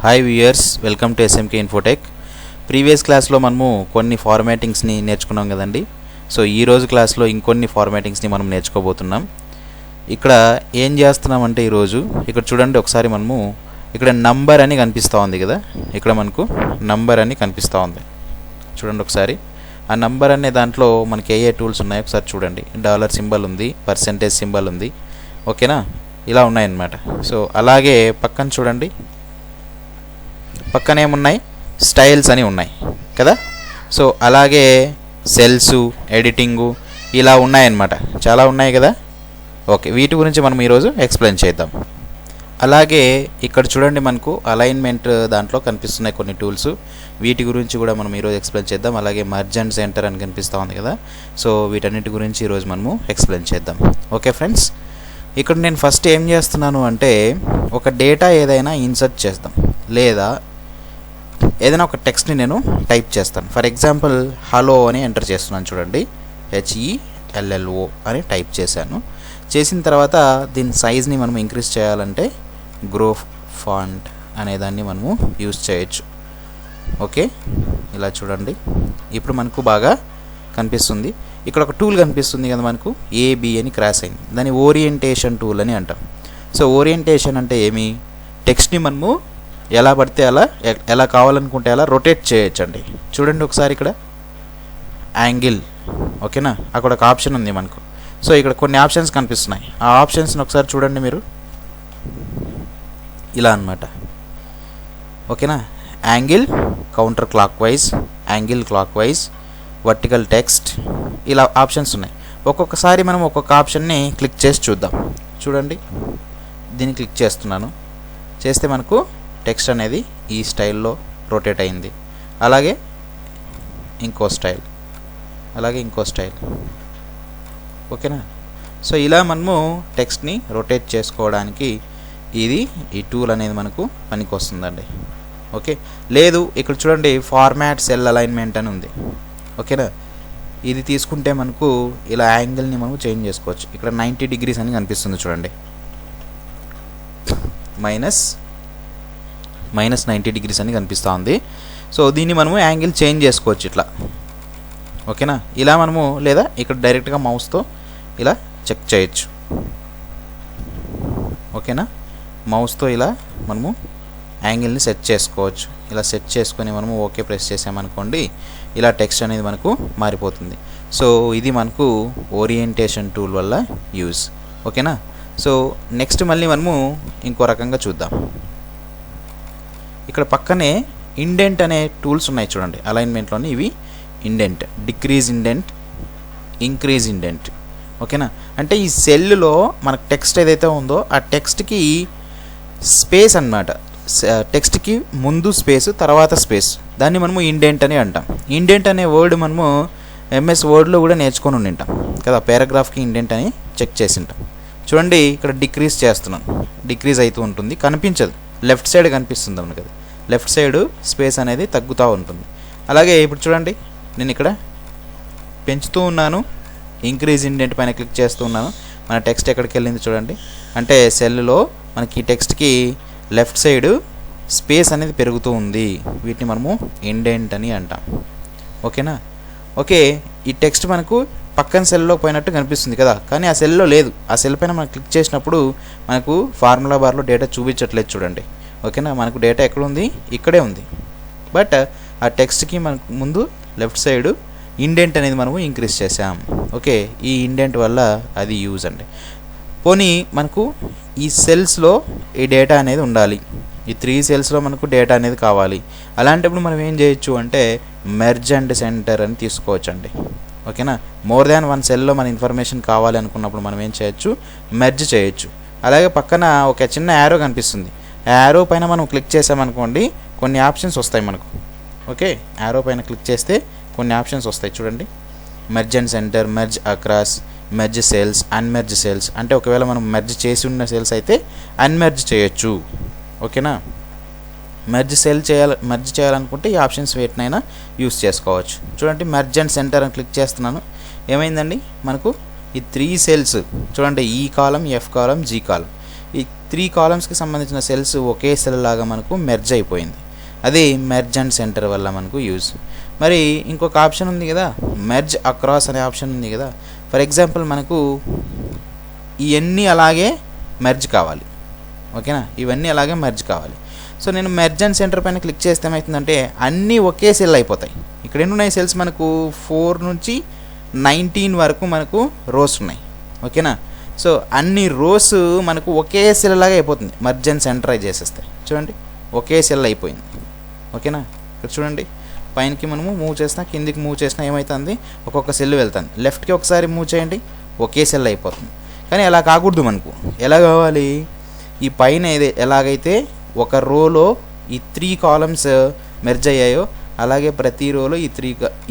Hi viewers, welcome to SMK Infotech. Previous క్లాస్లో మనము కొన్ని ఫార్మాటింగ్స్ని నేర్చుకున్నాం కదండి. సో ఈరోజు క్లాస్లో ఇంకొన్ని ఫార్మాటింగ్స్ని మనం నేర్చుకోబోతున్నాం. ఇక్కడ ఏం చేస్తున్నామంటే ఈరోజు ఇక్కడ చూడండి, ఒకసారి మనము ఇక్కడ నంబర్ అని కనిపిస్తూ ఉంది కదా, ఇక్కడ మనకు నంబర్ అని కనిపిస్తూ ఉంది చూడండి. ఒకసారి ఆ నంబర్ అనే దాంట్లో మనకి ఏ టూల్స్ ఉన్నాయో ఒకసారి చూడండి. డాలర్ సింబల్ ఉంది, పర్సెంటేజ్ సింబల్ ఉంది, ఓకేనా, ఇలా ఉన్నాయన్నమాట. సో అలాగే పక్కన చూడండి, పక్కన ఏమున్నాయి, స్టైల్స్ అని ఉన్నాయి కదా. సో అలాగే సెల్సు, ఎడిటింగు ఇలా ఉన్నాయన్నమాట, చాలా ఉన్నాయి కదా. ఓకే, వీటి గురించి మనం ఈరోజు ఎక్స్ప్లెయిన్ చేద్దాం. అలాగే ఇక్కడ చూడండి, మనకు అలైన్మెంట్ దాంట్లో కనిపిస్తున్నాయి కొన్ని టూల్స్, వీటి గురించి కూడా మనం ఈరోజు ఎక్స్ప్లెయిన్ చేద్దాం. అలాగే మర్జ్ అండ్ సెంటర్ అని కనిపిస్తూ ఉంది కదా. సో వీటన్నిటి గురించి ఈరోజు మనము ఎక్స్ప్లెయిన్ చేద్దాం. ఓకే ఫ్రెండ్స్, ఇక్కడ నేను ఫస్ట్ ఏం చేస్తున్నాను అంటే ఒక డేటా ఏదైనా ఇన్సర్ట్ చేస్తాం, లేదా ఏదైనా ఒక టెక్స్ట్ని నేను టైప్ చేస్తాను. ఫర్ ఎగ్జాంపుల్ హలో అని ఎంటర్ చేస్తున్నాను చూడండి, HELLO అని టైప్ చేశాను. చేసిన తర్వాత దీని సైజ్ని మనం ఇంక్రీజ్ చేయాలంటే గ్రో ఫాంట్ అనేదాన్ని మనము యూజ్ చేయొచ్చు. ఓకే, ఇలా చూడండి, ఇప్పుడు మనకు బాగా కనిపిస్తుంది. ఇక్కడ ఒక టూల్ కనిపిస్తుంది కదా మనకు, AB అని క్రాస్ అయింది, దాన్ని ఓరియంటేషన్ టూల్ అని అంటాం. సో ఓరియంటేషన్ అంటే ఏమి, టెక్స్ట్ని మనము ఎలా పడితే అలా, ఎలా కావాలనుకుంటే అలా రొటేట్ చేయొచ్చండి. చూడండి ఒకసారి ఇక్కడ యాంగిల్, ఓకేనా, అక్కడ ఒక ఆప్షన్ ఉంది మనకు. సో ఇక్కడ కొన్ని ఆప్షన్స్ కనిపిస్తున్నాయి, ఆ ఆప్షన్స్ని ఒకసారి చూడండి మీరు, ఇలా అన్నమాట. ఓకేనా, angle counter clock wise, angle clock wise, vertical text, ఇలా ఆప్షన్స్ ఉన్నాయి. ఒక్కొక్కసారి మనం ఒక్కొక్క ఆప్షన్ని క్లిక్ చేసి చూద్దాం. చూడండి, దీన్ని క్లిక్ చేస్తున్నాను, చేస్తే మనకు టెక్స్ట్ అనేది ఈ స్టైల్లో రొటేట్ అయింది. అలాగే ఇంకో స్టైల్, అలాగే ఇంకో స్టైల్, ఓకేనా. సో ఇలా మనము టెక్స్ట్ని రొటేట్ చేసుకోవడానికి ఈ టూల్ అనేది మనకు పనికి వస్తుందండి. ఓకే, లేదు ఇక్కడ చూడండి ఫార్మాట్ సెల్ అలైన్మెంట్ అని ఉంది, ఓకేనా. ఇది తీసుకుంటే మనకు ఇలా యాంగిల్ని మనము చేంజ్ చేసుకోవచ్చు. ఇక్కడ 90 డిగ్రీస్ అని కనిపిస్తుంది చూడండి, మైనస్ 90 డిగ్రీస్ అని కనిపిస్తూ ఉంది. సో దీన్ని మనము యాంగిల్ చేంజ్ చేసుకోవచ్చు ఇట్లా, ఓకేనా. ఇలా మనము, లేదా ఇక్కడ డైరెక్ట్గా మౌస్తో ఇలా చెక్ చేయొచ్చు, ఓకేనా. మౌస్తో ఇలా మనము యాంగిల్ని సెట్ చేసుకోవచ్చు. ఇలా సెట్ చేసుకొని మనము ఓకే ప్రెస్ చేసామనుకోండి, ఇలా టెక్స్ట్ అనేది మనకు మారిపోతుంది. సో ఇది మనకు ఓరియంటేషన్ టూల్ వల్ల యూజ్, ఓకేనా. సో నెక్స్ట్ మళ్ళీ మనము ఇంకో రకంగా చూద్దాం. ఇక్కడ పక్కనే ఇండెంట్ అనే టూల్స్ ఉన్నాయి చూడండి, అలైన్మెంట్లోని ఇవి indent, decrease indent, increase indent, ఓకేనా. అంటే ఈ సెల్లో మనకు టెక్స్ట్ ఏదైతే ఉందో ఆ టెక్స్ట్కి స్పేస్ అన్నమాట, టెక్స్ట్కి ముందు స్పేస్, తర్వాత స్పేస్, దాన్ని మనము ఇండెంట్ అని అంటాం. ఇండెంట్ అనే వర్డ్ మనము MS వర్డ్లో కూడా నేర్చుకొని ఉండింటాం కదా, పారాగ్రాఫ్కి ఇండెంట్ అని చెక్ చేసి ఉంటాం. చూడండి ఇక్కడ డిక్రీజ్ చేస్తున్నాను, డిక్రీజ్ అవుతూ ఉంటుంది, కనిపించదు, లెఫ్ట్ సైడ్ కనిపిస్తుంది అవును కదా, లెఫ్ట్ సైడ్ స్పేస్ అనేది తగ్గుతూ ఉంటుంది. అలాగే ఇప్పుడు చూడండి, నేను ఇక్కడ పెంచుతూ ఉన్నాను, ఇంక్రీజ్ ఇండెంట్ పైన క్లిక్ చేస్తూ ఉన్నాను, మన టెక్స్ట్ ఎక్కడికి వెళ్ళింది చూడండి. అంటే సెల్లో మనకి టెక్స్ట్కి లెఫ్ట్ సైడ్ స్పేస్ అనేది పెరుగుతూ ఉంది, వీటిని మనము ఇండెంట్ అని అంటాం, ఓకేనా. ఓకే, ఈ టెక్స్ట్ మనకు పక్కన సెల్లో పోయినట్టు కనిపిస్తుంది కదా, కానీ ఆ సెల్లో లేదు. ఆ సెల్ పైన మనం క్లిక్ చేసినప్పుడు మనకు ఫార్ములా బార్లో డేటా చూపించట్లేదు చూడండి, ఓకేనా. మనకు డేటా ఎక్కడ ఉంది, ఇక్కడే ఉంది, బట్ ఆ టెక్స్ట్కి మనకు ముందు లెఫ్ట్ సైడ్ ఇండెంట్ అనేది మనము ఇంక్రీజ్ చేసాం. ఓకే, ఈ ఇండెంట్ వల్ల అది యూజ్ అండి. పోనీ మనకు ఈ సెల్స్లో ఈ డేటా అనేది ఉండాలి, ఈ 3 సెల్స్లో మనకు డేటా అనేది కావాలి. అలాంటప్పుడు మనం ఏం చేయొచ్చు అంటే మెర్జ్ అండ్ సెంటర్ అని తీసుకోవచ్చు అండి, ఓకేనా. మోర్ దాన్ 1 సెల్లో మన ఇన్ఫర్మేషన్ కావాలి అనుకున్నప్పుడు మనం ఏం చేయొచ్చు, మెర్జ్ చేయొచ్చు. అలాగే పక్కన ఒక చిన్న యారో కనిపిస్తుంది, ఆ యారో పైన మనం క్లిక్ చేసామనుకోండి కొన్ని ఆప్షన్స్ వస్తాయి మనకు. ఓకే, యారో పైన క్లిక్ చేస్తే కొన్ని ఆప్షన్స్ వస్తాయి చూడండి, merge and centre, merge across, merge cells, unmerge cells. అంటే ఒకవేళ మనం మెర్జ్ చేసి ఉన్న సెల్స్ అయితే అన్మెర్జ్ చేయొచ్చు, ఓకేనా. మెర్జ్ చేయాలనుకుంటే ఈ ఆప్షన్స్ వేటినైనా యూస్ చేసుకోవచ్చు. చూడండి, మెర్జ్ అండ్ సెంటర్ అని క్లిక్ చేస్తున్నాను, ఏమైందండి మనకు ఈ 3 సెల్స్ చూడండి, ఈ కాలం, F కాలం, G కాలం, ఈ 3 కాలమ్స్కి సంబంధించిన సెల్స్ ఒకే సెల్ లాగా మనకు మెర్జ్ అయిపోయింది. అది మెర్జ్ అండ్ సెంటర్ వల్ల మనకు యూజ్. మరి ఇంకొక ఆప్షన్ ఉంది కదా, మెర్జ్ అక్రాస్ అనే ఆప్షన్ ఉంది కదా. ఫర్ ఎగ్జాంపుల్ మనకు ఇవన్నీ అలాగే మెర్జ్ కావాలి, ఓకేనా, ఇవన్నీ అలాగే మెర్జ్ కావాలి. సో నేను మెర్జ్ అండ్ సెంటర్ పైన క్లిక్ చేస్తే ఏమవుతుందంటే అన్నీ ఒకే సెల్ అయిపోతాయి. ఇక్కడ ఎన్ని ఉన్నాయి సెల్స్ మనకు 4 నుంచి 19 వరకు మనకు రోస్ ఉన్నాయి, ఓకేనా. సో అన్ని రోస్ మనకు ఒకే సెల్ లాగా అయిపోతుంది మెర్జ్ అండ్ సెంటర్ చేసేస్తే. చూడండి ఒకే సెల్ అయిపోయింది, ఓకేనా. ఇక్కడ చూడండి పైనకి మనము మూవ్ చేసినా కిందికి మూవ్ చేసినా ఏమవుతుంది, ఒక్కొక్క సెల్ వెళ్తుంది. లెఫ్ట్కి ఒకసారి మూవ్ చేయండి, ఒకే సెల్ అయిపోతుంది. కానీ అలా కాకూడదు, మనకు ఎలా కావాలి, ఈ పైన ఎలాగైతే ఒక రోలో ఈ 3 కాలమ్స్ మెర్జ్ అయ్యాయో అలాగే ప్రతి రోలో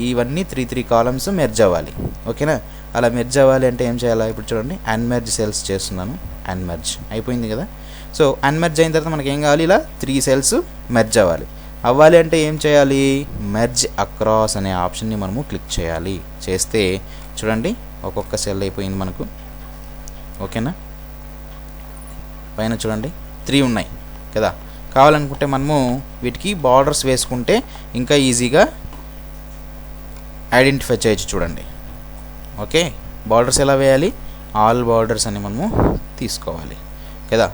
ఇవన్నీ 3 కాలమ్స్ మెర్జ్ అవ్వాలి, ఓకేనా. అలా మెర్జ్ అవ్వాలి అంటే ఏం చేయాలి, ఇప్పుడు చూడండి అన్మెర్జ్ సెల్స్ చేస్తున్నాను. అన్మెర్జ్ అయిపోయింది కదా. సో అన్మెర్జ్ అయిన తర్వాత మనకి ఏం కావాలి, ఇలా 3 సెల్స్ మెర్జ్ అవ్వాలి అంటే ఏం చేయాలి, మెర్జ్ అక్రాస్ అనే ఆప్షన్ని మనము క్లిక్ చేయాలి. చేస్తే చూడండి ఒక్కొక్క సెల్ అయిపోయింది మనకు, ఓకేనా. పైన చూడండి 3 ఉన్నాయి కదా. కావాలనుకుంటే మనము వీటికి బార్డర్స్ వేసుకుంటే ఇంకా ఈజీగా ఐడెంటిఫై చేయొచ్చు. చూడండి ఓకే, బార్డర్స్ ఎలా వేయాలి, ఆల్ బార్డర్స్ అని మనము తీసుకోవాలి కదా.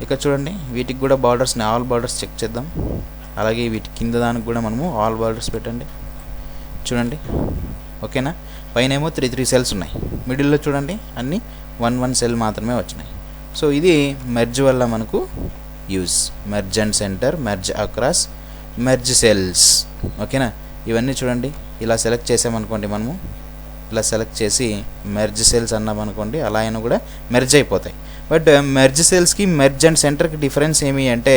ఇక్కడ చూడండి వీటికి కూడా బార్డర్స్ని ఆల్ బార్డర్స్ చెక్ చేద్దాం. అలాగే వీటి కింద దానికి కూడా మనము ఆల్ బార్డర్స్ పెట్టండి. చూడండి ఓకేనా. పైన ఏమో 3 సెల్స్ ఉన్నాయి, మిడిల్లో చూడండి అన్నీ 1 సెల్ మాత్రమే వచ్చినాయి. సో ఇది మెర్జ్ వల్ల మనకు use, merge and centre, merge across, merge cells, ఓకేనా. ఇవన్నీ చూడండి ఇలా సెలెక్ట్ చేసామనుకోండి, మనము ఇలా సెలెక్ట్ చేసి మెర్జ్ సెల్స్ అన్నామనుకోండి, అలా అయినా కూడా మెర్జ్ అయిపోతాయి. బట్ మెర్జ్ సెల్స్కి మెర్జ్ అండ్ సెంటర్కి డిఫరెన్స్ ఏమి అంటే,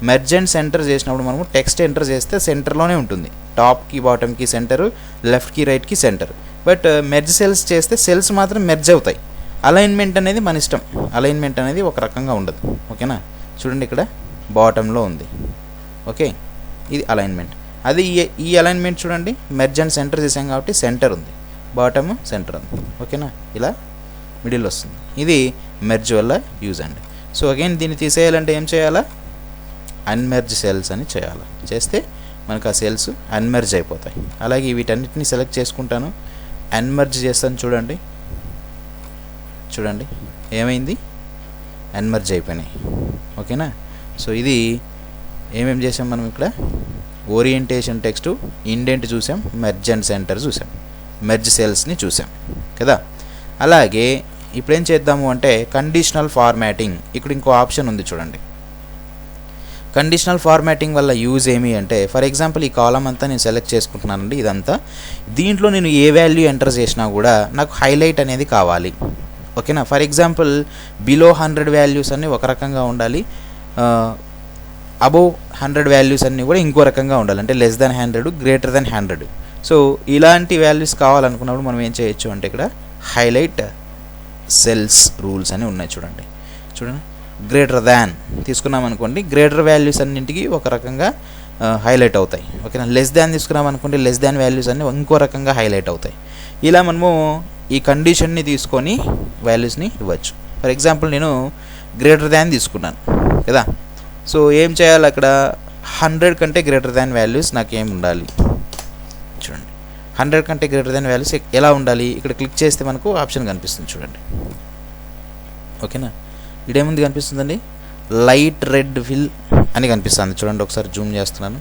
మెర్జ్ అండ్ సెంటర్ చేసినప్పుడు మనము టెక్స్ట్ ఎంటర్ చేస్తే సెంటర్లోనే ఉంటుంది, టాప్కి బాటమ్కి సెంటర్, లెఫ్ట్కి రైట్కి సెంటర్. బట్ మెర్జ్ సెల్స్ చేస్తే సెల్స్ మాత్రం మెర్జ్ అవుతాయి. అలైన్మెంట్ అనేది మన ఇష్టం, అలైన్మెంట్ అనేది ఒక రకంగా ఉండదు, ఓకేనా. చూడండి ఇక్కడ బాటంలో ఉంది, ఓకే, ఇది అలైన్మెంట్. అది ఈ అలైన్మెంట్ చూడండి మెర్జ్ అండ్ సెంటర్ చేసాం కాబట్టి సెంటర్ ఉంది, బాటమ్ సెంటర్ ఉంది, ఓకేనా. ఇలా మిడిల్ వస్తుంది. ఇది మెర్జ్ వల్ల యూజ్ అండి. సో అగైన్ దీన్ని తీసేయాలంటే ఏం చేయాలా, అన్మెర్జ్ సెల్స్ అని చేయాలి. చేస్తే మనకు ఆ సెల్స్ అన్మెర్జ్ అయిపోతాయి. అలాగే వీటన్నిటిని సెలెక్ట్ చేసుకుంటాను, అన్మెర్జ్ చేస్తాను. చూడండి చూడండి ఏమైంది, అన్మెర్జ్ అయిపోయినాయి, ఓకేనా. సో ఇది ఏమేమి చేసాం మనం, ఇక్కడ ఓరియంటేషన్ టెక్స్ట్, ఇండెంట్ చూసాం, మెర్జ్ అండ్ సెంటర్ చూసాం, మెర్జ్ సెల్స్ని చూసాం కదా. అలాగే ఇప్పుడు ఏం చేద్దాము అంటే కండిషనల్ ఫార్మాటింగ్. ఇక్కడ ఇంకో ఆప్షన్ ఉంది చూడండి. కండిషనల్ ఫార్మాటింగ్ వల్ల యూజ్ ఏమి అంటే, ఫర్ ఎగ్జాంపుల్ ఈ కాలం అంతా నేను సెలెక్ట్ చేసుకుంటున్నానండి, ఇదంతా. దీంట్లో నేను ఏ వాల్యూ ఎంటర్ చేసినా కూడా నాకు హైలైట్ అనేది కావాలి, ఓకేనా. ఫర్ ఎగ్జాంపుల్ బిలో 100 వాల్యూస్ అన్నీ ఒక రకంగా ఉండాలి, అబోవ్ 100 వాల్యూస్ అన్నీ కూడా ఇంకో రకంగా ఉండాలి, అంటే less than 100, greater than 100. So ఇలాంటి వాల్యూస్ కావాలనుకున్నప్పుడు మనం ఏం చేయొచ్చు అంటే, ఇక్కడ హైలైట్ సెల్స్ రూల్స్ అని ఉన్నాయి చూడండి. గ్రేటర్ దాన్ తీసుకున్నాం అనుకోండి, గ్రేటర్ వాల్యూస్ అన్నింటికి ఒక రకంగా హైలైట్ అవుతాయి, ఓకేనా. లెస్ దాన్ తీసుకున్నాం అనుకోండి, లెస్ దాన్ వాల్యూస్ అన్నీ ఇంకో రకంగా హైలైట్ అవుతాయి. ఇలా మనము ఈ కండిషన్ని తీసుకొని వాల్యూస్ని ఇవ్వచ్చు. ఫర్ ఎగ్జాంపుల్ నేను గ్రేటర్ దాన్ తీసుకున్నాను కదా. సో ఏం చేయాలి, అక్కడ 100 కంటే గ్రేటర్ దాన్ వాల్యూస్ నాకేం ఉండాలి, చూడండి 100 కంటే గ్రేటర్ దాన్ వాల్యూస్ ఎలా ఉండాలి. ఇక్కడ క్లిక్ చేస్తే మనకు ఆప్షన్ కనిపిస్తుంది చూడండి, ఓకేనా. ఇదేముంది కనిపిస్తుందండి, లైట్ రెడ్ ఫిల్ అని కనిపిస్తుంది చూడండి. ఒకసారి జూమ్ చేస్తున్నాను,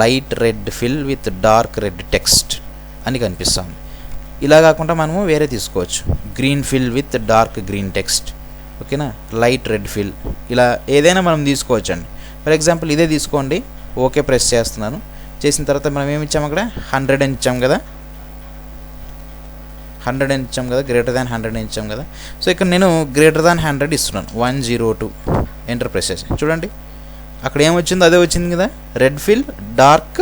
light red fill with dark red text అని కనిపిస్తుంది. ఇలా కాకుండా మనము వేరే తీసుకోవచ్చు, green fill with dark green text, ఓకేనా. లైట్ రెడ్ ఫిల్, ఇలా ఏదైనా మనం తీసుకోవచ్చు అండి. ఫర్ ఎగ్జాంపుల్ ఇదే తీసుకోండి, ఓకే ప్రెస్ చేస్తున్నాను. చేసిన తర్వాత మనం ఏమి ఇచ్చాము, అక్కడ 100 అని ఇచ్చాం కదా, 100 అని ఇచ్చాం కదా, గ్రేటర్ దాన్ 100 అని ఇచ్చాం కదా. సో ఇక్కడ నేను గ్రేటర్ దాన్ 100 ఇస్తున్నాను, 102 ఎంటర్ ప్రెస్ చేసి చూడండి అక్కడ ఏమొచ్చిందో అదే వచ్చింది కదా, red fill dark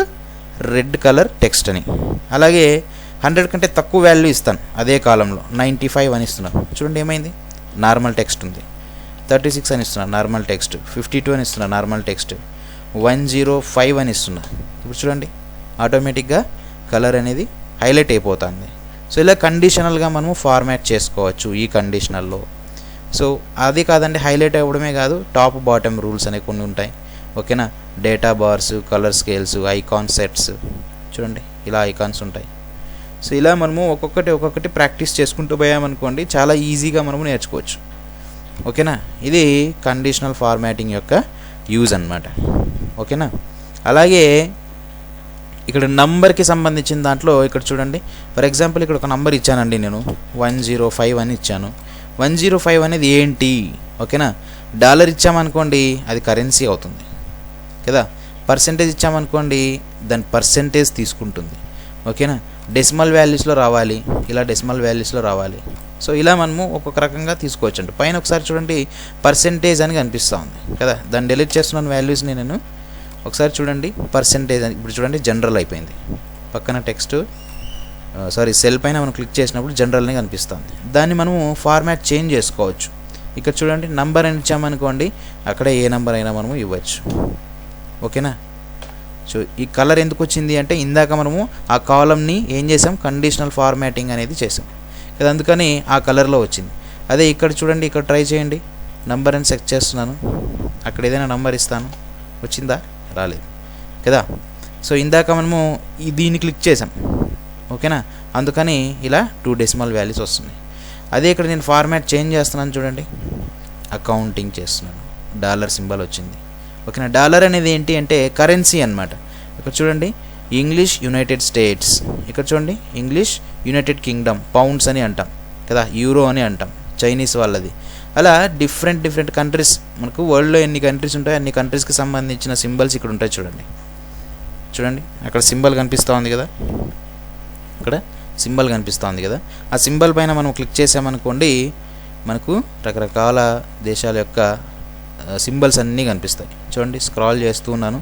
red colour text అని. అలాగే 100 కంటే తక్కువ వాల్యూ ఇస్తాను, అదే కాలంలో 95 అని ఇస్తున్నాను. చూడండి ఏమైంది, నార్మల్ టెక్స్ట్ ఉంది. 36 అని ఇస్తున్నా, నార్మల్ టెక్స్ట్. 52 అని ఇస్తున్నా, నార్మల్ టెక్స్ట్. 105 అని ఇస్తున్నా. ఇప్పుడు చూడండి ఆటోమేటిక్గా కలర్ అనేది హైలైట్ అయిపోతుంది. సో ఇలా కండిషనల్గా మనము ఫార్మాట్ చేసుకోవచ్చు ఈ కండిషనల్లో. సో అది కాదండి, హైలైట్ అవ్వడమే కాదు, టాప్ బాటమ్ రూల్స్ అనేవి కొన్ని ఉంటాయి. ఓకేనా, data bars, colour scales, icon sets, చూడండి ఇలా ఐకాన్స్ ఉంటాయి. సో ఇలా మనము ఒక్కొక్కటి ప్రాక్టీస్ చేసుకుంటూ పోయామనుకోండి చాలా ఈజీగా మనము నేర్చుకోవచ్చు. ఓకేనా, ఇది కండిషనల్ ఫార్మాటింగ్ యొక్క యూజ్ అన్నమాట. ఓకేనా, అలాగే ఇక్కడ నంబర్కి సంబంధించిన దాంట్లో ఇక్కడ చూడండి, ఫర్ ఎగ్జాంపుల్ ఇక్కడ ఒక నంబర్ ఇచ్చానండి, నేను 105 అని ఇచ్చాను. 105 అనేది ఏంటి? ఓకేనా, డాలర్ ఇచ్చామనుకోండి అది కరెన్సీ అవుతుంది కదా, పర్సెంటేజ్ ఇచ్చామనుకోండి దాని పర్సెంటేజ్ తీసుకుంటుంది. ఓకేనా, డెసిమల్ వాల్యూస్లో రావాలి, ఇలా డెసిమల్ వాల్యూస్లో రావాలి. సో ఇలా మనము ఒక్కొక్క రకంగా తీసుకోవచ్చు అండి. పైన ఒకసారి చూడండి పర్సెంటేజ్ అని కనిపిస్తూ ఉంది కదా, దాన్ని డిలీట్ చేస్తున్నాను వాల్యూస్ని నేను. ఒకసారి చూడండి పర్సెంటేజ్ అని, ఇప్పుడు చూడండి జనరల్ అయిపోయింది. పక్కన టెక్స్ట్ సెల్ పైన మనం క్లిక్ చేసినప్పుడు జనరల్ని కనిపిస్తుంది. దాన్ని మనము ఫార్మాట్ చేంజ్ చేసుకోవచ్చు. ఇక్కడ చూడండి నంబర్ అని ఇచ్చామనుకోండి అక్కడే ఏ నెంబర్ అయినా మనము ఇవ్వచ్చు. ఓకేనా, సో ఈ కలర్ ఎందుకు వచ్చింది అంటే ఇందాక మనము ఆ కాలంని ఏం చేసాం, కండిషనల్ ఫార్మాటింగ్ అనేది చేసాం కదా, అందుకని ఆ కలర్లో వచ్చింది. అదే ఇక్కడ చూడండి, ఇక్కడ ట్రై చేయండి, నంబర్ అని సెట్ చేస్తున్నాను, అక్కడ ఏదైనా నంబర్ ఇస్తాను, వచ్చిందా? రాలేదు కదా. సో ఇందాక మనము దీన్ని క్లిక్ చేసాం. ఓకేనా, అందుకని ఇలా 2 డెసిమల్ వాల్యూస్ వస్తున్నాయి. అదే ఇక్కడ నేను ఫార్మాట్ చేంజ్ చేస్తున్నాను చూడండి, అకౌంటింగ్ చేస్తున్నాను, డాలర్ సింబల్ వచ్చింది. ఓకేనా, డాలర్ అనేది ఏంటి అంటే కరెన్సీ అన్నమాట. ఇక్కడ చూడండి ఇంగ్లీష్ యునైటెడ్ స్టేట్స్, ఇక్కడ చూడండి ఇంగ్లీష్ యునైటెడ్ కింగ్డమ్, పౌండ్స్ అని అంటాం కదా, యూరో అని అంటాం, చైనీస్ వాళ్ళది. అలా డిఫరెంట్ కంట్రీస్, మనకు వరల్డ్లో ఎన్ని కంట్రీస్ ఉంటాయో అన్ని కంట్రీస్కి సంబంధించిన సింబల్స్ ఇక్కడ ఉంటాయి చూడండి. అక్కడ సింబల్ కనిపిస్తూ ఉంది కదా, ఇక్కడ సింబల్ కనిపిస్తూ ఉంది కదా, ఆ సింబల్ పైన మనం క్లిక్ చేసామనుకోండి మనకు రకరకాల దేశాల యొక్క సింబల్స్ అన్నీ కనిపిస్తాయి. చూడండి స్క్రాల్ చేస్తూ ఉన్నాను,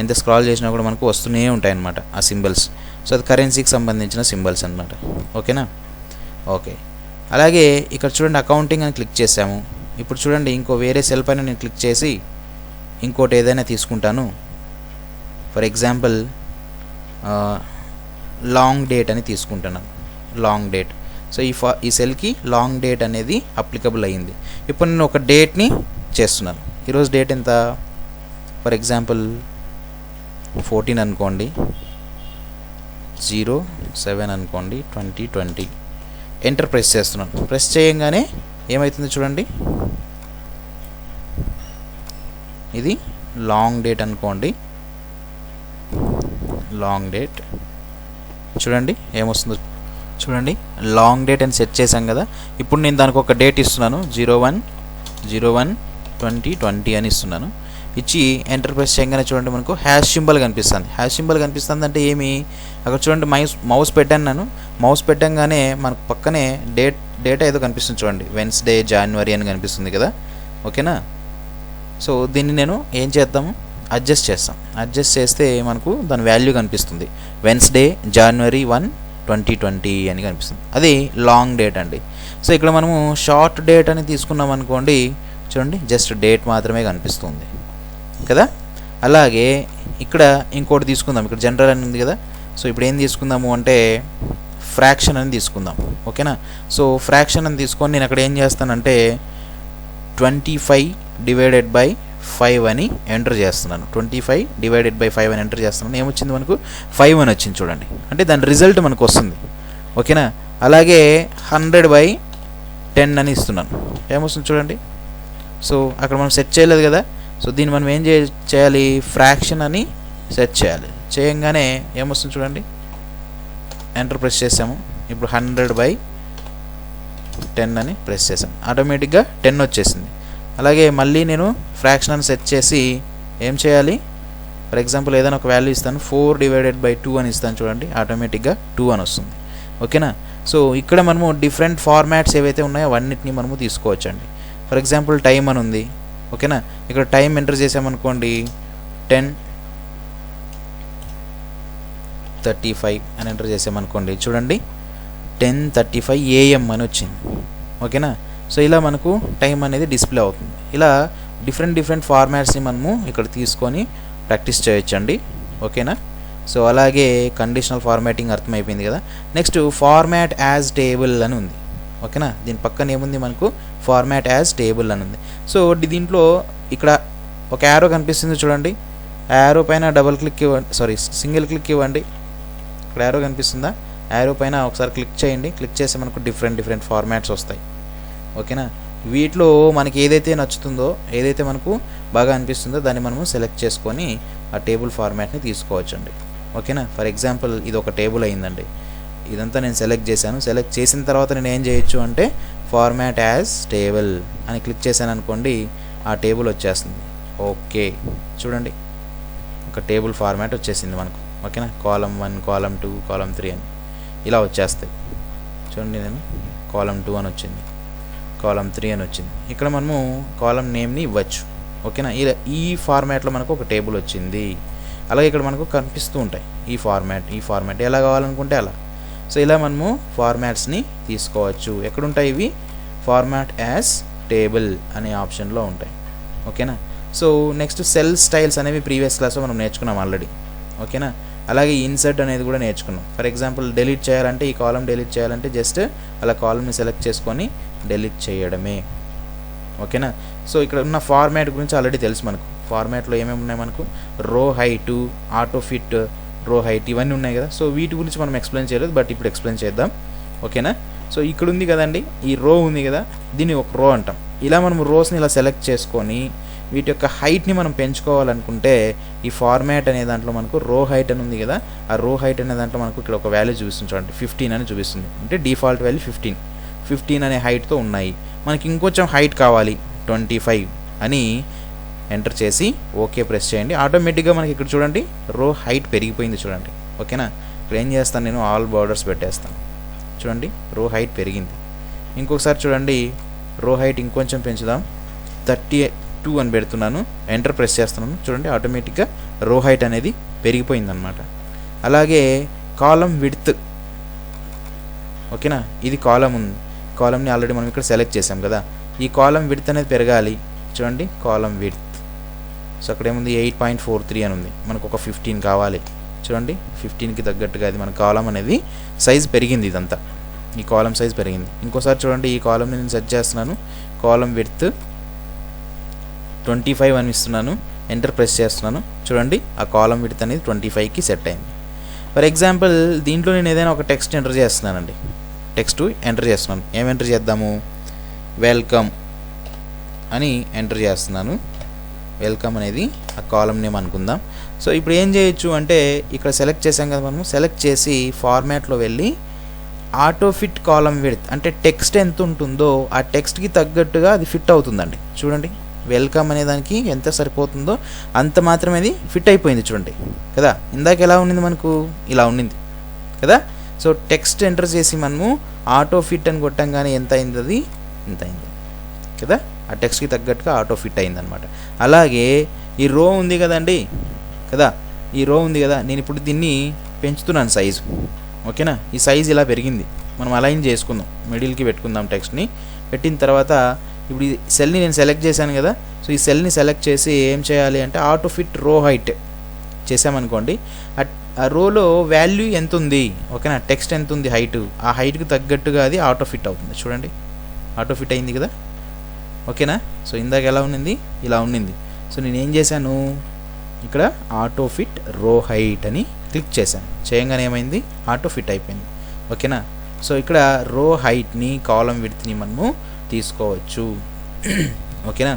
ఎంత స్క్రాల్ చేసినా కూడా మనకు వస్తూనే ఉంటాయి అన్నమాట ఆ సింబల్స్. సో అది కరెన్సీకి సంబంధించిన సింబల్స్ అన్నమాట. ఓకేనా, ఓకే. అలాగే ఇక్కడ చూడండి అకౌంటింగ్ అని క్లిక్ చేసాము. ఇప్పుడు చూడండి ఇంకో వేరే సెల్ పైన నేను క్లిక్ చేసి ఇంకోటి ఏదైనా తీసుకుంటాను. ఫర్ ఎగ్జాంపుల్ లాంగ్ డేట్ అని తీసుకుంటున్నాను, లాంగ్ డేట్. సో ఈ సెల్కి లాంగ్ డేట్ అనేది అప్లికబుల్ అయ్యింది. ఇప్పుడు నేను ఒక డేట్ని చేస్తున్నాను. ఈరోజు డేట్ ఎంత? ఫర్ ఎగ్జాంపుల్ 14 అనుకోండి, 07 అనుకోండి, 2020. ఎంటర్ ప్రెస్ చేస్తున్నాను. ప్రెస్ చేయంగానే ఏమవుతుంది చూడండి, ఇది లాంగ్ డేట్ అనుకోండి, లాంగ్ డేట్ చూడండి ఏమొస్తుందో చూడండి. లాంగ్ డేట్ అని సెట్ చేశాం కదా, ఇప్పుడు నేను దానికి ఒక డేట్ ఇస్తున్నాను, 01/01/2020 అని ఇస్తున్నాను. ఇచ్చి ఎంటర్ ప్రెస్ చేయగానే చూడండి మనకు హ్యాష్ సింబల్ కనిపిస్తుంది. హ్యాష్ సింబల్ కనిపిస్తుంది అంటే ఏమి, అక్కడ చూడండి మౌస్ పెట్టాను నేను, మౌస్ పెట్టంగానే మనకు పక్కనే డేటా ఏదో కనిపిస్తుంది చూడండి, వెన్స్డే జనవరి అని కనిపిస్తుంది కదా. ఓకేనా, సో దీన్ని నేను ఏం చేద్దాము, అడ్జస్ట్ చేస్తాం. అడ్జస్ట్ చేస్తే మనకు దాని వాల్యూ కనిపిస్తుంది, వెన్స్డే January 1, 2020 అని కనిపిస్తుంది. అది లాంగ్ డేట్ అండి. సో ఇక్కడ మనము షార్ట్ డేట్ అని తీసుకున్నాం అనుకోండి, చూడండి జస్ట్ డేట్ మాత్రమే కనిపిస్తుంది కదా. అలాగే ఇక్కడ ఇంకోటి తీసుకుందాం, ఇక్కడ జనరల్ అని ఉంది కదా. సో ఇప్పుడు ఏం తీసుకుందాము అంటే ఫ్రాక్షన్ అని తీసుకుందాం. ఓకేనా, సో ఫ్రాక్షన్ అని తీసుకొని నేను అక్కడ ఏం చేస్తానంటే 25/5 అని ఎంటర్ చేస్తున్నాను. 25/5 అని ఎంటర్ చేస్తున్నాను. ఏమొచ్చింది మనకు 5 అని వచ్చింది చూడండి, అంటే దాని రిజల్ట్ మనకు వస్తుంది. ఓకేనా, అలాగే 100/10 అని ఇస్తున్నాను, ఏమొస్తుంది చూడండి. సో అక్కడ మనం సెట్ చేయలేదు కదా, సో దీన్ని మనం ఏం చేయాలి, ఫ్రాక్షన్ అని సెట్ చేయాలి. చేయంగానే ఏమొస్తుంది చూడండి, ఎంటర్ ప్రెస్ చేసాము. ఇప్పుడు 100/10 అని ప్రెస్ చేసాము, ఆటోమేటిక్గా 10 వచ్చేసింది. అలాగే మళ్ళీ నేను ఫ్రాక్షన్ అని సెట్ చేసి ఏం చేయాలి, ఫర్ ఎగ్జాంపుల్ ఏదైనా ఒక వాల్యూ ఇస్తాను, 4/2 అని ఇస్తాను చూడండి, ఆటోమేటిక్గా 2 అని వస్తుంది. ఓకేనా, సో ఇక్కడ మనము డిఫరెంట్ ఫార్మాట్స్ ఏవైతే ఉన్నాయో అవన్నిటిని మనము తీసుకోవచ్చండి. ఫర్ ఎగ్జాంపుల్ టైం అని ఉంది. ఓకేనా, ఇక్కడ టైం ఎంటర్ చేసామనుకోండి 10:35 అని ఎంటర్ చేసామనుకోండి, చూడండి 10:35 AM అని వచ్చింది. ఓకేనా, సో ఇలా మనకు టైం అనేది డిస్ప్లే అవుతుంది. ఇలా డిఫరెంట్ ఫార్మాట్స్ని మనము ఇక్కడ తీసుకొని ప్రాక్టీస్ చేయొచ్చండి. ఓకేనా, సో అలాగే కండిషనల్ ఫార్మాటింగ్ అర్థమైపోయింది కదా. నెక్స్ట్ ఫార్మాట్ యాజ్ టేబుల్ అని ఉంది. ఓకేనా. దీని పక్కన ఏముంది మనకు ఫార్మాట్ యాజ్ టేబుల్ అని ఉంది. సో దీంట్లో ఇక్కడ ఒక యారో కనిపిస్తుంది చూడండి. ఆ యారో పైన డబుల్ క్లిక్ ఇవ్వండి, సింగిల్ క్లిక్ ఇవ్వండి. ఇక్కడ యారో కనిపిస్తుందా, యారో పైన ఒకసారి క్లిక్ చేయండి. క్లిక్ చేస్తే మనకు డిఫరెంట్ ఫార్మాట్స్ వస్తాయి. ఓకేనా. వీటిలో మనకి ఏదైతే నచ్చుతుందో, ఏదైతే మనకు బాగా అనిపిస్తుందో దాన్ని మనము సెలెక్ట్ చేసుకొని ఆ టేబుల్ ఫార్మాట్ని తీసుకోవచ్చండి. ఓకేనా. ఫర్ ఎగ్జాంపుల్ ఇది ఒక టేబుల్ అయిందండి. ఇదంతా నేను సెలెక్ట్ చేశాను. సెలెక్ట్ చేసిన తర్వాత నేను ఏం చేయొచ్చు అంటే ఫార్మాట్ యాజ్ టేబుల్ అని క్లిక్ చేశాను అనుకోండి, ఆ టేబుల్ వచ్చేస్తుంది. ఓకే, చూడండి ఒక టేబుల్ ఫార్మాట్ వచ్చేసింది మనకు. ఓకేనా. కాలమ్ 1, కాలమ్ 2, కాలమ్ 3 అని ఇలా వచ్చేస్తాయి. చూడండి, నేను కాలమ్ 2 అని వచ్చింది, కాలమ్ 3 అని వచ్చింది. ఇక్కడ మనము కాలమ్ నేమ్ని ఇవ్వచ్చు. ఓకేనా. ఇలా ఈ ఫార్మాట్లో మనకు ఒక టేబుల్ వచ్చింది. అలాగే ఇక్కడ మనకు కనిపిస్తూ ఉంటాయి ఈ ఫార్మాట్ ఎలా కావాలనుకుంటే అలా. సో ఇలా మనము ఫార్మాట్స్ని తీసుకోవచ్చు. ఎక్కడుంటాయి ఇవి? ఫార్మాట్ యాజ్ టేబుల్ అనే ఆప్షన్లో ఉంటాయి. ఓకేనా. సో నెక్స్ట్ సెల్ స్టైల్స్ అనేవి ప్రీవియస్ క్లాస్లో మనం నేర్చుకున్నాం ఆల్రెడీ. ఓకేనా. అలాగే ఇన్సర్ట్ అనేది కూడా నేర్చుకున్నాం. ఫర్ ఎగ్జాంపుల్ డిలీట్ చేయాలంటే, ఈ కాలమ్ డిలీట్ చేయాలంటే జస్ట్ అలా కాలమ్ని సెలెక్ట్ చేసుకొని డిలీట్ చేయడమే. ఓకేనా. సో ఇక్కడ ఉన్న ఫార్మాట్ గురించి ఆల్రెడీ తెలుసు మనకు. ఫార్మాట్లో ఏమేమి ఉన్నాయి మనకు? రో హైటు, ఆటో ఫిట్, రో హైట్, ఇవన్నీ ఉన్నాయి కదా. సో వీటి గురించి మనం ఎక్స్ప్లెయిన్ చేయలేదు, బట్ ఇప్పుడు ఎక్స్ప్లెయిన్ చేద్దాం. ఓకేనా. సో ఇక్కడ ఉంది కదండి, ఈ రో ఉంది కదా, దీన్ని ఒక రో అంటాం. ఇలా మనం రోస్ని ఇలా సెలెక్ట్ చేసుకొని వీటి యొక్క హైట్ని మనం పెంచుకోవాలనుకుంటే ఈ ఫార్మాట్ అనే దాంట్లో మనకు రో హైట్ అని ఉంది కదా, ఆ రో హైట్ అనే దాంట్లో మనకు ఇక్కడ ఒక వాల్యూ చూపిస్తుంది చూడండి, 15 అని చూపిస్తుంది. అంటే డిఫాల్ట్ వాల్యూ 15 అనే హైట్తో ఉన్నాయి. మనకి ఇంకొంచెం హైట్ కావాలి 25 అని ఎంటర్ చేసి ఓకే ప్రెస్ చేయండి. ఆటోమేటిక్గా మనకి ఇక్కడ చూడండి రో హైట్ పెరిగిపోయింది చూడండి. ఓకేనా. ఇక్కడ ఏం చేస్తాను, నేను ఆల్ బార్డర్స్ పెట్టేస్తాను. చూడండి రో హైట్ పెరిగింది. ఇంకొకసారి చూడండి, రో హైట్ ఇంకొంచెం పెంచుదాం, 32 అని పెడుతున్నాను, ఎంటర్ ప్రెస్ చేస్తున్నాను. చూడండి ఆటోమేటిక్గా రో హైట్ అనేది పెరిగిపోయిందనమాట. అలాగే కాలమ్ విడ్త్. ఓకేనా. ఇది కాలమ్ ఉంది, కాలమ్ని ఆల్రెడీ మనం ఇక్కడ సెలెక్ట్ చేసాం కదా. ఈ కాలమ్ విడ్త్ అనేది పెరగాలి. చూడండి కాలమ్ విడ్త్. సో అక్కడ ఏముంది, 8.43 అని ఉంది. మనకు ఒక 15 కావాలి. చూడండి 15కి తగ్గట్టుగా అది మన కాలం అనేది సైజ్ పెరిగింది. ఇదంతా ఈ కాలం సైజ్ పెరిగింది. ఇంకోసారి చూడండి, ఈ కాలంని నేను సెట్ చేస్తున్నాను, కాలం విడ్త్ 25 అని ఇస్తున్నాను, ఎంటర్ ప్రెస్ చేస్తున్నాను. చూడండి ఆ కాలం విడ్త్ అనేది 25కి సెట్ అయింది. ఫర్ ఎగ్జాంపుల్ దీంట్లో నేను ఏదైనా ఒక టెక్స్ట్ ఎంటర్ చేస్తున్నానండి. టెక్స్ట్ ఎంటర్ చేస్తున్నాను. ఏం ఎంటర్ చేద్దాము? వెల్కమ్ అని ఎంటర్ చేస్తున్నాను. వెల్కమ్ అనేది ఆ కాలం నేమ్ అనుకుందాం. సో ఇప్పుడు ఏం చేయొచ్చు అంటే, ఇక్కడ సెలెక్ట్ చేసాం కదా మనము, సెలెక్ట్ చేసి ఫార్మాట్లో వెళ్ళి ఆటో ఫిట్ కాలం విడ్త్, అంటే టెక్స్ట్ ఎంత ఉంటుందో ఆ టెక్స్ట్కి తగ్గట్టుగా అది ఫిట్ అవుతుందండి. చూడండి వెల్కమ్ అనే దానికి ఎంత సరిపోతుందో అంత మాత్రమే అది ఫిట్ అయిపోయింది చూడండి కదా. ఇందాక ఎలా ఉండింది మనకు, ఇలా ఉండింది కదా. సో టెక్స్ట్ ఎంటర్ చేసి మనము ఆటో ఫిట్ అని కొట్టంగానే ఎంత అయింది, అది ఇంత అయింది కదా. ఆ టెక్స్ట్కి తగ్గట్టుగా ఆటో ఫిట్ అయిందనమాట. అలాగే ఈ రో ఉంది కదండి కదా, ఈ రో ఉంది కదా, నేను ఇప్పుడు దీన్ని పెంచుతున్నాను సైజు. ఓకేనా. ఈ సైజ్ ఇలా పెరిగింది. మనం అలైన్ చేసుకుందాం, మిడిల్కి పెట్టుకుందాం టెక్స్ట్ని. పెట్టిన తర్వాత ఇప్పుడు ఈ సెల్ని నేను సెలెక్ట్ చేశాను కదా. సో ఈ సెల్ని సెలెక్ట్ చేసి ఏం చేయాలి అంటే ఆటో ఫిట్ రో హైట్ చేసామనుకోండి, ఆ రోలో వాల్యూ ఎంత ఉంది, ఓకేనా, టెక్స్ట్ ఎంత ఉంది హైట్, ఆ హైట్కి తగ్గట్టుగా అది ఆటో ఫిట్ అవుతుంది. చూడండి ఆటో ఫిట్ అయింది కదా. ఓకేనా. సో ఇందాక ఎలా ఉన్నింది, ఇలా ఉన్నింది. సో నేను ఏం చేశాను, ఇక్కడ ఆటో ఫిట్ రో హైట్ అని క్లిక్ చేశాను. చేయగానే ఏమైంది, ఆటో ఫిట్ అయిపోయింది. ఓకేనా. సో ఇక్కడ రో హైట్ని, కాలం విడ్త్ని మనము తీసుకోవచ్చు. ఓకేనా.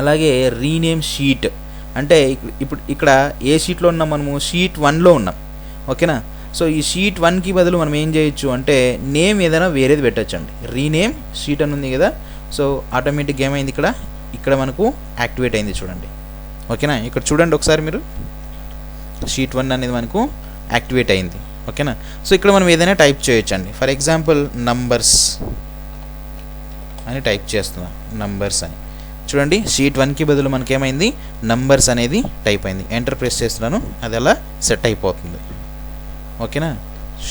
అలాగే రీనేమ్ షీట్ అంటే ఇప్పుడు ఇక్కడ ఏ షీట్లో ఉన్నాం మనము, షీట్ 1లో ఉన్నాం. ఓకేనా. సో ఈ షీట్ 1కి బదులు మనం ఏం చేయొచ్చు అంటే నేమ్ ఏదైనా వేరేది పెట్టచ్చు అండి. రీనేమ్ షీట్ అని ఉంది కదా. సో ఆటోమేటిక్గా ఏమైంది, ఇక్కడ మనకు యాక్టివేట్ అయింది చూడండి. ఓకేనా. ఇక్కడ చూడండి ఒకసారి మీరు, షీట్ 1 అనేది మనకు యాక్టివేట్ అయింది. ఓకేనా. సో ఇక్కడ మనం ఏదైనా టైప్ చేయొచ్చండి. ఫర్ ఎగ్జాంపుల్ నంబర్స్ అని టైప్ చేస్తున్నాం, నంబర్స్ అని. చూడండి షీట్ 1కి బదులు మనకేమైంది, నంబర్స్ అనేది టైప్ అయింది. ఎంటర్ ప్రెస్ చేస్తున్నాను, అది అలా సెట్ అయిపోతుంది. ఓకేనా.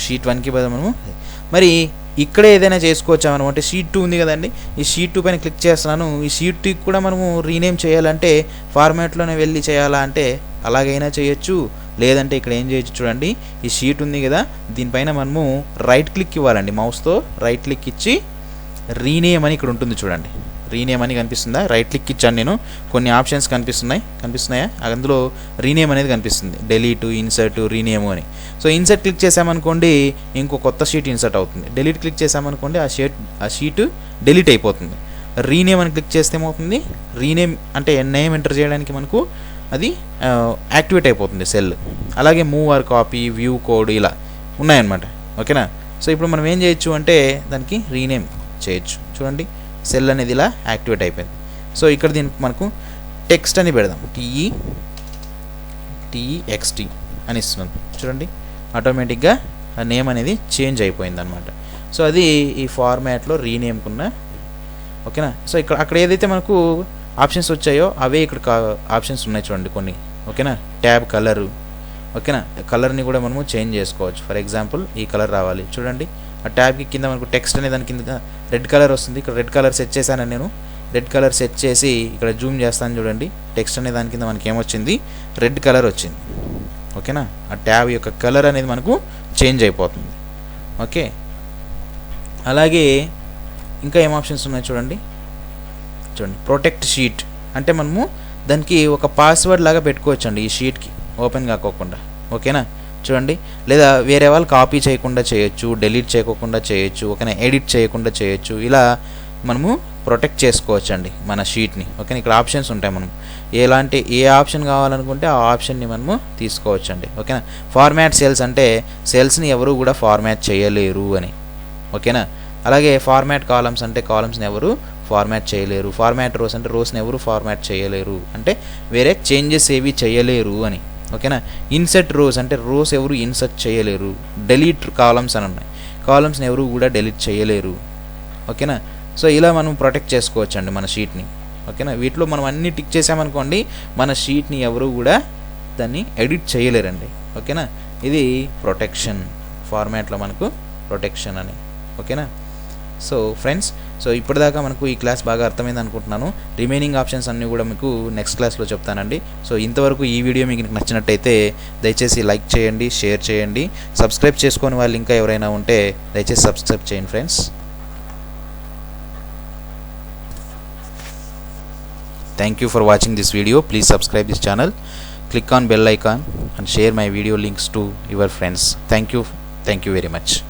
షీట్ 1కి బదులు మనము మరి ఇక్కడ ఏదైనా చేసుకోవచ్చామను అంటే షీట్ 2 ఉంది కదండి, ఈ షీట్ 2 పైన క్లిక్ చేస్తున్నాను. ఈ షీట్ 2 కూడా మనము రీనేమ్ చేయాలంటే ఫార్మాట్లోనే వెళ్ళి చేయాలా అంటే అలాగైనా చేయొచ్చు, లేదంటే ఇక్కడ ఏం చేయొచ్చు చూడండి, ఈ షీట్ ఉంది కదా, దీనిపైన మనము రైట్ క్లిక్ ఇవ్వాలండి. మౌస్తో రైట్ క్లిక్ ఇచ్చి రీనేమ్ అని ఇక్కడ ఉంటుంది చూడండి, రీనేమ్ అని కనిపిస్తుందా? రైట్ క్లిక్ ఇచ్చాను నేను, కొన్ని ఆప్షన్స్ కనిపిస్తున్నాయా? అందులో రీనేమ్ అనేది కనిపిస్తుంది, డెలీట్, ఇన్సర్ట్, రీనేమ్ అని. సో ఇన్సర్ట్ క్లిక్ చేసామనుకోండి ఇంకో కొత్త షీట్ ఇన్సర్ట్ అవుతుంది. డెలీట్ క్లిక్ చేసామనుకోండి ఆ షీట్ డెలీట్ అయిపోతుంది. రీనేమ్ అని క్లిక్ చేస్తే ఏమవుతుంది, రీనేమ్ అంటే నేమ్ ఎంటర్ చేయడానికి మనకు అది యాక్టివేట్ అయిపోతుంది సెల్. అలాగే move or copy, view code ఇలా ఉన్నాయన్నమాట. ఓకేనా? సో ఇప్పుడు మనం ఏం చేయొచ్చు అంటే దానికి రీనేమ్ చేయొచ్చు. చూడండి సెల్ అనేది ఇలా యాక్టివేట్ అయిపోయింది. సో ఇక్కడ దీనికి మనకు టెక్స్ట్ అని పెడదాం, TEXT అని ఇస్తుంది చూడండి, ఆటోమేటిక్గా ఆ నేమ్ అనేది చేంజ్ అయిపోయింది అనమాట. సో అది ఈ ఫార్మాట్లో రీనేమ్కున్న. ఓకేనా? సో అక్కడ ఏదైతే మనకు ఆప్షన్స్ వచ్చాయో అవే ఇక్కడ ఆప్షన్స్ ఉన్నాయి చూడండి కొన్ని. ఓకేనా? Tab colour. ఓకేనా? కలర్ని కూడా మనము చేంజ్ చేసుకోవచ్చు. ఫర్ ఎగ్జాంపుల్ ఈ కలర్ రావాలి చూడండి, ఆ ట్యాబ్కి కింద మనకు టెక్స్ట్ అనే దాని కింద రెడ్ కలర్ వస్తుంది. ఇక్కడ రెడ్ కలర్ సెట్ చేశాను నేను. రెడ్ కలర్ సెట్ చేసి ఇక్కడ జూమ్ చేస్తాను చూడండి, టెక్స్ట్ అనే దాని కింద మనకి ఏమొచ్చింది, రెడ్ కలర్ వచ్చింది. ఓకేనా? ఆ ట్యాబ్ యొక్క కలర్ అనేది మనకు చేంజ్ అయిపోతుంది. ఓకే, అలాగే ఇంకా ఏం ఆప్షన్స్ ఉన్నాయి చూడండి. ప్రొటెక్ట్ షీట్ అంటే మనము దానికి ఒక పాస్వర్డ్ లాగా పెట్టుకోవచ్చు అండి ఈ షీట్కి, ఓపెన్ కాకోకుండా. ఓకేనా? చూడండి, లేదా వేరే వాళ్ళు కాపీ చేయకుండా చేయొచ్చు, డెలీట్ చేయకుండా చేయొచ్చు, ఓకేనా, ఎడిట్ చేయకుండా చేయొచ్చు. ఇలా మనము ప్రొటెక్ట్ చేసుకోవచ్చు అండి మన షీట్ని. ఓకేనా? ఇక్కడ ఆప్షన్స్ ఉంటాయి, మనం ఏ ఆప్షన్ కావాలనుకుంటే ఆ ఆప్షన్ని మనము తీసుకోవచ్చు అండి. ఓకేనా? ఫార్మాట్ సెల్స్ అంటే సెల్స్ని ఎవరు కూడా ఫార్మాట్ చేయలేరు అని. ఓకేనా? అలాగే ఫార్మాట్ కాలమ్స్ అంటే కాలమ్స్ని ఎవరు ఫార్మాట్ చేయలేరు. ఫార్మాట్ రోస్ అంటే రోస్ని ఎవరు ఫార్మాట్ చేయలేరు, అంటే వేరే చేంజెస్ ఏవి చేయలేరు అని. ఓకేనా? ఇన్సర్ట్ రోస్ అంటే రోస్ ఎవరు ఇన్సర్ట్ చేయలేరు. డెలీట్ కాలమ్స్ అని ఉన్నాయి, కాలమ్స్ని ఎవరు కూడా డెలీట్ చేయలేరు. ఓకేనా? సో ఇలా మనం ప్రొటెక్ట్ చేసుకోవచ్చు అండి మన షీట్ని. ఓకేనా? వీటిలో మనం అన్ని టిక్ చేసామనుకోండి మన షీట్ని ఎవరు కూడా దాన్ని ఎడిట్ చేయలేరండి. ఓకేనా? ఇది ప్రొటెక్షన్, ఫార్మాట్లో మనకు ప్రొటెక్షన్ అని. ఓకేనా? సో ఫ్రెండ్స్, సో ఇప్పటిదాకా మనకు ఈ క్లాస్ బాగా అర్థమైంది అనుకుంటున్నాను. రిమైనింగ్ ఆప్షన్స్ అన్నీ కూడా మీకు నెక్స్ట్ క్లాస్లో చెప్తానండి. సో ఇంతవరకు ఈ వీడియో మీకు నచ్చినట్టయితే దయచేసి లైక్ చేయండి, షేర్ చేయండి. సబ్స్క్రైబ్ చేసుకొని వాళ్ళు ఇంకా ఎవరైనా ఉంటే దయచేసి సబ్స్క్రైబ్ చేయండి friends. Thank you for watching this video. Please subscribe this channel, click on bell icon and share my video links to your friends. Thank you very much.